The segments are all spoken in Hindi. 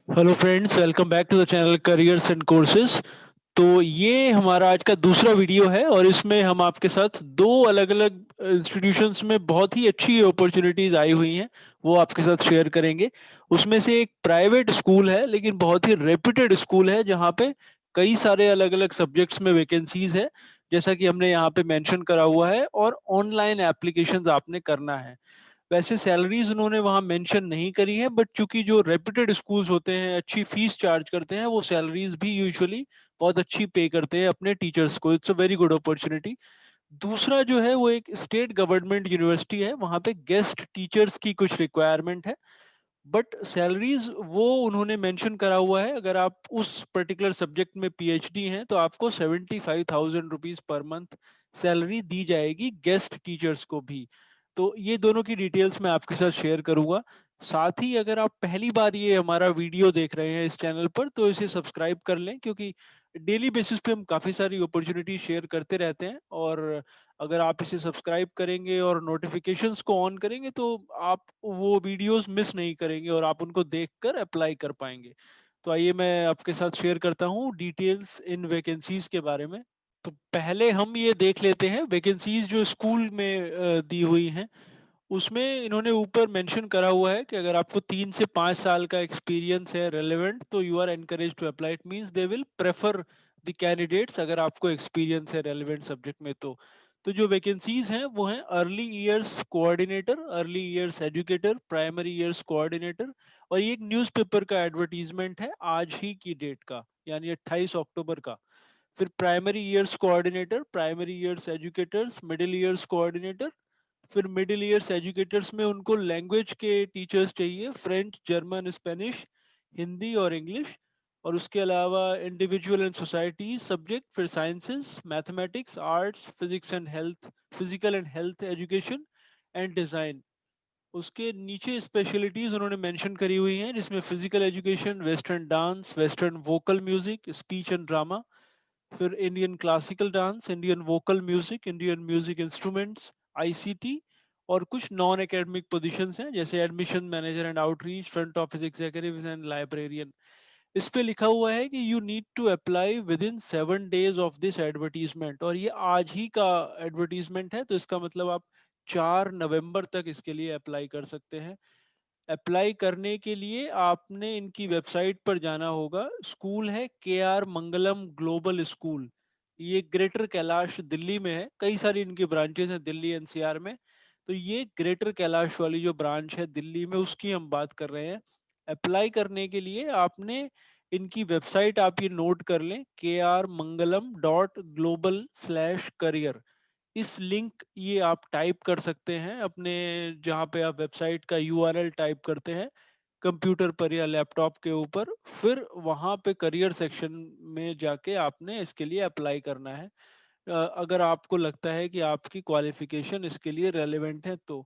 Hello friends, welcome back to the channel careers and courses. तो ये हमारा आज का दूसरा वीडियो है और इसमें हम आपके साथ दो अलग अलग इंस्टीट्यूशंस में बहुत ही अच्छी अपॉर्चुनिटीज आई हुई हैं, वो आपके साथ शेयर करेंगे। उसमें से एक प्राइवेट स्कूल है लेकिन बहुत ही रेप्यूटेड स्कूल है जहाँ पे कई सारे अलग अलग सब्जेक्ट्स में वैकेंसीज है, जैसा कि हमने यहाँ पे मेंशन करा हुआ है, और ऑनलाइन एप्लीकेशंस आपने करना है। वैसे सैलरीज उन्होंने वहां मेंशन नहीं करी है, बट चूंकि जो रेप्यूटेड स्कूल्स होते हैं अच्छी फीस चार्ज करते हैं, वो सैलरीज भी यूजुअली बहुत अच्छी पे करते हैं अपने टीचर्स को। It's a very good opportunity. दूसरा जो है वो एक स्टेट गवर्नमेंट यूनिवर्सिटी है, वहां पे गेस्ट टीचर्स की कुछ रिक्वायरमेंट है, बट सैलरीज वो उन्होंने मेंशन करा हुआ है। अगर आप उस पर्टिकुलर सब्जेक्ट में पीएचडी हैं तो आपको 75,000 रुपीज पर मंथ सैलरी दी जाएगी, गेस्ट टीचर्स को भी। तो ये दोनों की डिटेल्स मैं आपके साथ शेयर करूंगा। साथ ही अगर आप पहली बार ये हमारा वीडियो देख रहे हैं इस चैनल पर, तो इसे सब्सक्राइब कर लें, क्योंकि डेली बेसिस पे हम काफ़ी सारी अपॉर्चुनिटी शेयर करते रहते हैं। और अगर आप इसे सब्सक्राइब करेंगे और नोटिफिकेशंस को ऑन करेंगे तो आप वो वीडियोस मिस नहीं करेंगे और आप उनको देखकर अप्लाई कर पाएंगे। तो आइए मैं आपके साथ शेयर करता हूँ डिटेल्स इन वैकेंसीज के बारे में। तो पहले हम ये देख लेते हैं वैकेंसीज जो स्कूल में दी हुई हैं। उसमें इन्होंने ऊपर मेंशन करा हुआ है कि अगर आपको 3 से 5 साल का एक्सपीरियंस है रेलेवेंट, तो you are encourage to apply. It means they will prefer the candidates अगर आपको एक्सपीरियंस है रेलेवेंट सब्जेक्ट में। तो जो वैकेंसीज हैं वो हैं early years coordinator, early years educator, primary years coordinator. और ये एक न्यूज़पेपर का एडवर्टीजमेंट है आज ही की डेट का, यानी 28 अक्टूबर का। फिर primary years coordinator, primary years educators, middle years coordinator. फिर मिडिल ईयर्स एजुकेटर्स में उनको लैंग्वेज के टीचर्स चाहिए, फ्रेंच, जर्मन, स्पेनिश, हिंदी और इंग्लिश। और उसके अलावा इंडिविजुअल एंड सोसाइटी सब्जेक्ट, फिर sciences, mathematics, arts, physics and health, physical and health education and design. उसके नीचे स्पेशलिटीज उन्होंने मेंशन करी हुई हैं, जिसमें physical education, western dance, western vocal music, speech and drama. फिर Indian classical dance, Indian vocal music, Indian music instruments, ICT. और कुछ नॉन एकेडमिक पोजीशंस हैं जैसे admission manager and outreach, front office executive and librarian. इस पे लिखा हुआ है कि you need to apply within 7 days of this advertisement, और ये आज ही का एडवर्टीजमेंट है, तो इसका मतलब आप 4 नवंबर तक इसके लिए अप्लाई कर सकते हैं। अप्लाई करने के लिए आपने इनकी वेबसाइट पर जाना होगा। स्कूल है के आर मंगलम ग्लोबल स्कूल। ये ग्रेटर कैलाश दिल्ली में है, कई सारी इनकी ब्रांचेस हैं दिल्ली एनसीआर में। तो ये ग्रेटर कैलाश वाली जो ब्रांच है दिल्ली में, उसकी हम बात कर रहे हैं। अप्लाई करने के लिए आपने इनकी वेबसाइट आप ये नोट कर लें, KR Mangalam.global/career। इस लिंक ये आप टाइप कर सकते हैं अपने, जहाँ पे आप वेबसाइट का यूआरएल टाइप करते हैं कंप्यूटर पर या लैपटॉप के ऊपर, फिर वहाँ पे करियर सेक्शन में जाके आपने इसके लिए अप्लाई करना है। अगर आपको लगता है कि आपकी क्वालिफिकेशन इसके लिए रेलेवेंट है तो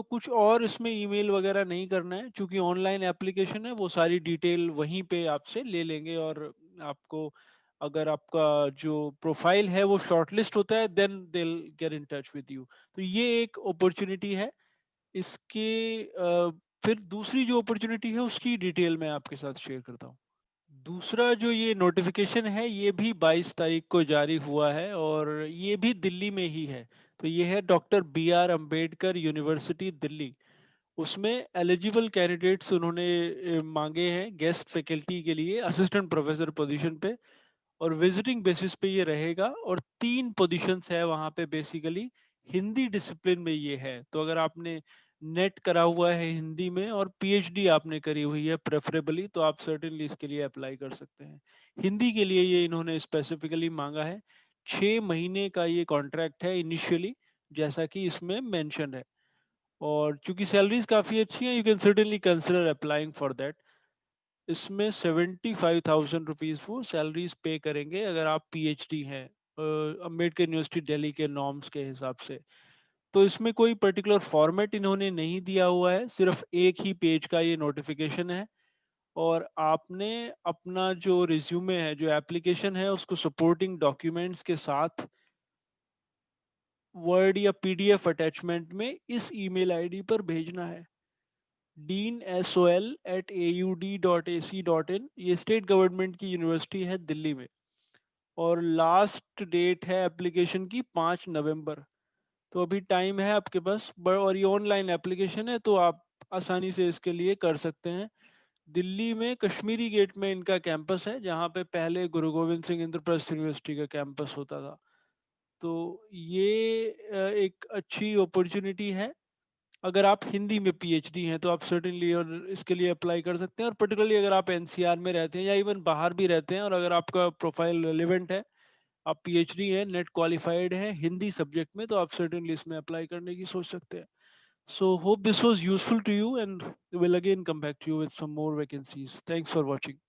कुछ और इसमें ईमेल वगैरह नहीं करना है, क्योंकि ऑनलाइन एप्लीकेशन है, वो सारी डिटेल वहीं पे आपसे ले लेंगे। और आपको, अगर आपका जो प्रोफाइल है वो शॉर्टलिस्ट होता है, then they get in touch with you. तो ये एक अपॉर्चुनिटी है। इसके फिर दूसरी जो अपॉर्चुनिटी है उसकी डिटेल मैं आपके साथ शेयर करता हूँ। दूसरा जो ये नोटिफिकेशन है ये भी 22 तारीख को जारी हुआ है, और ये भी दिल्ली में ही है। तो ये है doctor B R Ambedkar university Delhi. उसमें एलिजिबल कैंडिडेट्स उन्होंने मांगे हैं गेस्ट फैकल्टी के लिए, असिस्टेंट प्रोफेसर पोजीशन पे। और विजिटिंग बेसिस पे ये रहेगा, और 3 पोजीशंस है वहाँ पे बेसिकली। हिंदी डिसिप्लिन में ये है, तो अगर आपने नेट करा हुआ है हिंदी में और पीएचडी आपने करी हुई है प्रेफरेबली, तो आप सर्टेनली इसके लिए अप्लाई कर सकते हैं। हिंदी के लिए ये इन्होंने स्पेसिफिकली मांगा है। 6 महीने का ये कॉन्ट्रैक्ट है इनिशियली, जैसा कि इसमें मेंशन है। और चूंकि सैलरीज काफ़ी अच्छी हैं, you can certainly consider applying for that. इसमें 75,000 रुपीज वो सैलरीज पे करेंगे अगर आप पीएचडी हैं अम्बेडकर यूनिवर्सिटी दिल्ली के नॉर्म्स के हिसाब से। तो इसमें कोई पर्टिकुलर फॉर्मेट इन्होंने नहीं दिया हुआ है, सिर्फ एक ही पेज का ये नोटिफिकेशन है। और आपने अपना जो रिज्यूमे है, जो एप्लीकेशन है, उसको सपोर्टिंग डॉक्यूमेंट्स के साथ वर्ड या पीडीएफ अटैचमेंट में इस ईमेल आईडी पर भेजना है। deansol@aud.ac.in। ये स्टेट गवर्नमेंट की यूनिवर्सिटी है दिल्ली में, और लास्ट डेट है एप्लीकेशन की 5 नवंबर। तो अभी टाइम है आपके पास, और ये ऑनलाइन एप्लीकेशन है तो आप आसानी से इसके लिए कर सकते हैं। दिल्ली में कश्मीरी गेट में इनका कैंपस है, जहाँ पे पहले गुरु गोविंद सिंह इंद्रप्रस्थ यूनिवर्सिटी का कैंपस होता था। तो ये एक अच्छी अपॉर्चुनिटी है। अगर आप हिंदी में पीएचडी हैं तो आप सर्टेनली और इसके लिए अप्लाई कर सकते हैं, और पर्टिकुलरली अगर आप एनसीआर में रहते हैं या इवन बाहर भी रहते हैं, और अगर आपका प्रोफाइल रिलेवेंट है, आप पीएचडी हैं, नेट क्वालिफाइड हैं हिंदी सब्जेक्ट में, तो आप सर्टेनली इसमें अप्लाई करने की सोच सकते हैं। So hope this was useful to you, and we'll again come back to you with some more vacancies. Thanks for watching.